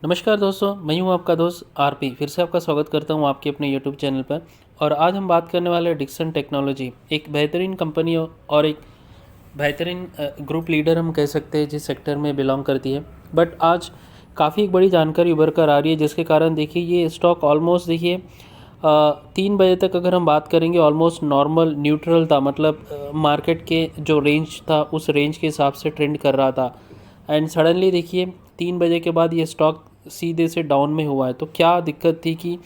नमस्कार दोस्तों, मैं हूं आपका दोस्त आरपी। फिर से आपका स्वागत करता हूं आपके अपने यूट्यूब चैनल पर। और आज हम बात करने वाले हैं डिक्सन टेक्नोलॉजी, एक बेहतरीन कंपनी और एक बेहतरीन ग्रुप लीडर हम कह सकते हैं जिस सेक्टर में बिलोंग करती है। बट आज काफ़ी एक बड़ी जानकारी उभर कर आ रही है जिसके कारण देखिए ये स्टॉक ऑलमोस्ट देखिए 3 बजे तक अगर हम बात करेंगे ऑलमोस्ट नॉर्मल न्यूट्रल था, मतलब मार्केट के जो रेंज था उस रेंज के हिसाब से ट्रेंड कर रहा था। एंड सडनली देखिए 3 बजे के बाद ये स्टॉक सीधे से डाउन में हुआ है। तो क्या दिक्कत थी कि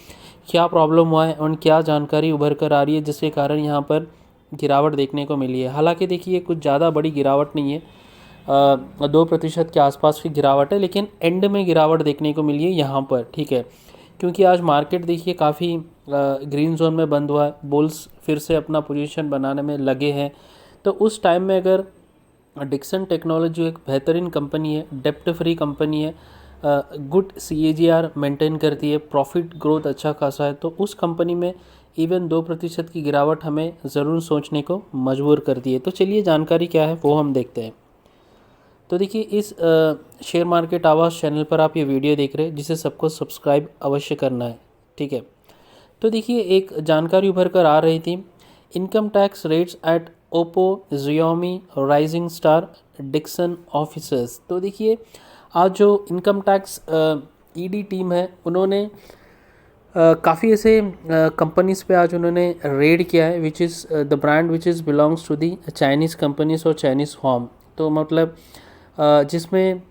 क्या प्रॉब्लम हुआ है और क्या जानकारी उभर कर आ रही है जिसके कारण यहाँ पर गिरावट देखने को मिली है। हालांकि देखिए कुछ ज़्यादा बड़ी गिरावट नहीं है, 2% के आसपास की गिरावट है, लेकिन एंड में गिरावट देखने को मिली है यहाँ पर। ठीक है, क्योंकि आज मार्केट देखिए काफ़ी ग्रीन जोन में बंद हुआ है, बुल्स फिर से अपना पोजीशन बनाने में लगे हैं। तो उस टाइम में अगर डिक्सन टेक्नोलॉजी एक बेहतरीन कंपनी है, डेप्ट फ्री कंपनी है, गुड CAGR मेंटेन करती है, प्रॉफिट ग्रोथ अच्छा खासा है, तो उस कंपनी में इवन 2% की गिरावट हमें ज़रूर सोचने को मजबूर करती है। तो चलिए जानकारी क्या है वो हम देखते हैं। तो देखिए इस शेयर मार्केट आवाज़ चैनल पर आप ये वीडियो देख रहे हैं जिसे सबको सब्सक्राइब अवश्य करना है। ठीक है, तो देखिए एक जानकारी उभर कर आ रही थी, income tax rates at Oppo, Xiaomi, Rising Star, Dixon officers. तो देखिए आज जो इनकम टैक्स ईडी टीम है उन्होंने काफ़ी ऐसे कंपनीज़ पे आज उन्होंने रेड किया है which is the brand which is belongs to the Chinese companies और चाइनीज़ फॉर्म। तो मतलब जिसमें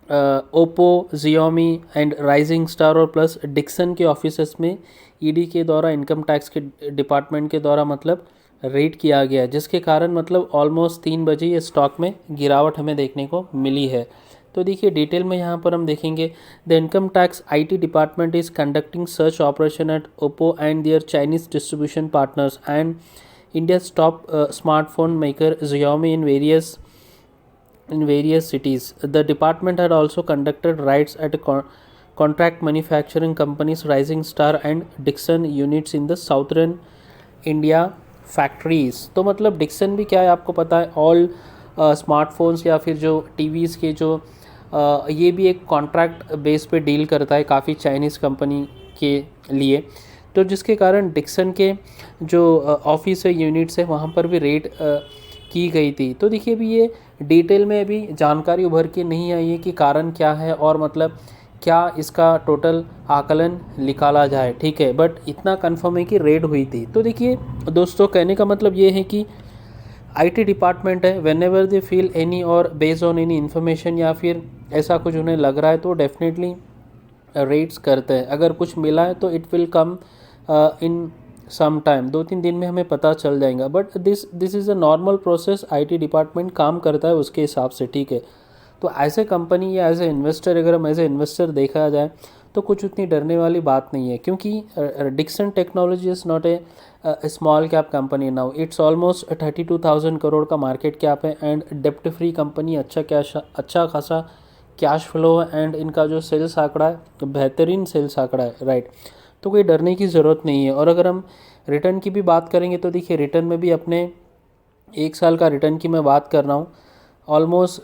Oppo, Xiaomi and Rising Star और प्लस डिक्सन के ऑफिसेस में ईडी के द्वारा, इनकम टैक्स के डिपार्टमेंट के द्वारा मतलब रेड किया गया है, जिसके कारण मतलब ऑलमोस्ट 3 बजे ये स्टॉक में गिरावट हमें देखने को मिली है। तो देखिए डिटेल में यहाँ पर हम देखेंगे, the income tax IT department is conducting search operation at Oppo and their Chinese distribution partners and India's top smartphone maker Xiaomi in various cities. The department had also conducted raids at contract manufacturing companies Rising Star and Dixon units in the southern India factories. तो मतलब Dixon भी क्या है आपको पता है, all smartphones या फिर जो टीवीज़ के जो ये भी एक कॉन्ट्रैक्ट बेस पे डील करता है काफ़ी चाइनीज़ कंपनी के लिए। तो जिसके कारण डिक्सन के जो ऑफिस है, यूनिट्स है, वहाँ पर भी रेड की गई थी। तो देखिए अभी ये डिटेल में अभी जानकारी उभर के नहीं आई है कि कारण क्या है और मतलब क्या इसका टोटल आकलन निकाला जाए। ठीक है, बट इतना कंफर्म है कि रेड हुई थी। तो देखिए दोस्तों, कहने का मतलब ये है कि IT डिपार्टमेंट है, when ever they feel any और बेस्ड ऑन एनी इन्फॉर्मेशन या फिर ऐसा कुछ उन्हें लग रहा है तो डेफिनेटली रेट्स करते हैं। अगर कुछ मिला है तो it will come in some time, 2-3 दिन में हमें पता चल जाएगा। But this is a normal process, IT department काम करता है उसके हिसाब से। ठीक है, तो एज ए कंपनी या एज ए इन्वेस्टर, अगर हम एज ए इन्वेस्टर देखा जाए तो कुछ उतनी डरने वाली बात नहीं है, क्योंकि Dixon technology is not a small cap company now, it's almost 32,000 crore का मार्केट कैप है एंड डेप्ट फ्री कंपनी, अच्छा खासा कैश फ्लो है एंड इनका जो सेल्स आंकड़ा है तो बेहतरीन सेल्स आंकड़ा है, राइट। तो कोई डरने की ज़रूरत नहीं है। और अगर हम रिटर्न की भी बात करेंगे तो देखिए रिटर्न में भी अपने 1 साल का रिटर्न की मैं बात कर रहा हूँ, ऑलमोस्ट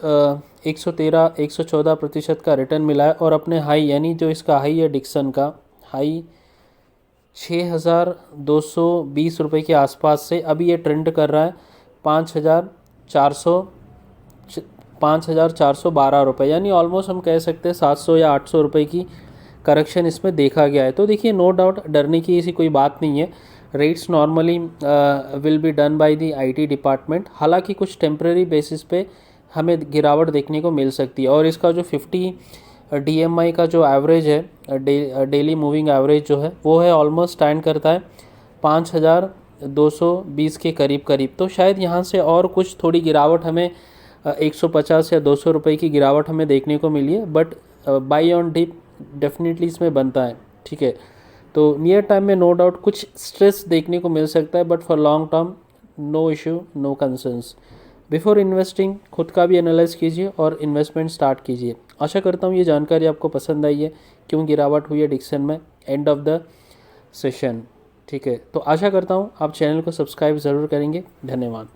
113-114% का रिटर्न मिला है। और अपने हाई, यानी जो इसका हाई है डिक्सन का हाई 6,220 रुपये के आसपास से अभी ये ट्रेंड कर रहा है 5,412 रुपये, यानी ऑलमोस्ट हम कह सकते हैं 700 या 800 रुपये की करेक्शन इसमें देखा गया है। तो देखिए नो डाउट डरने की ऐसी कोई बात नहीं है, rates normally will be done by the IT department. हालांकि कुछ टेम्प्रेरी बेसिस पे हमें गिरावट देखने को मिल सकती है। और इसका जो 50 DMI का जो एवरेज है, डेली मूविंग एवरेज जो है वो है ऑलमोस्ट स्टैंड करता है 5,220 के करीब। तो शायद यहाँ से और कुछ थोड़ी गिरावट हमें 150 या 200 रुपये की गिरावट हमें देखने को मिली है, but buy on dip definitely इसमें बनता है। ठीक है, तो नियर टाइम में नो डाउट कुछ स्ट्रेस देखने को मिल सकता है, but for long term no issue, no concerns. Before investing खुद का भी एनालाइज कीजिए और इन्वेस्टमेंट स्टार्ट कीजिए। आशा करता हूँ ये जानकारी आपको पसंद आई है, क्यों गिरावट हुई है डिक्सन में एंड ऑफ द सेशन। ठीक है, तो आशा करता हूँ आप चैनल को सब्सक्राइब ज़रूर करेंगे। धन्यवाद।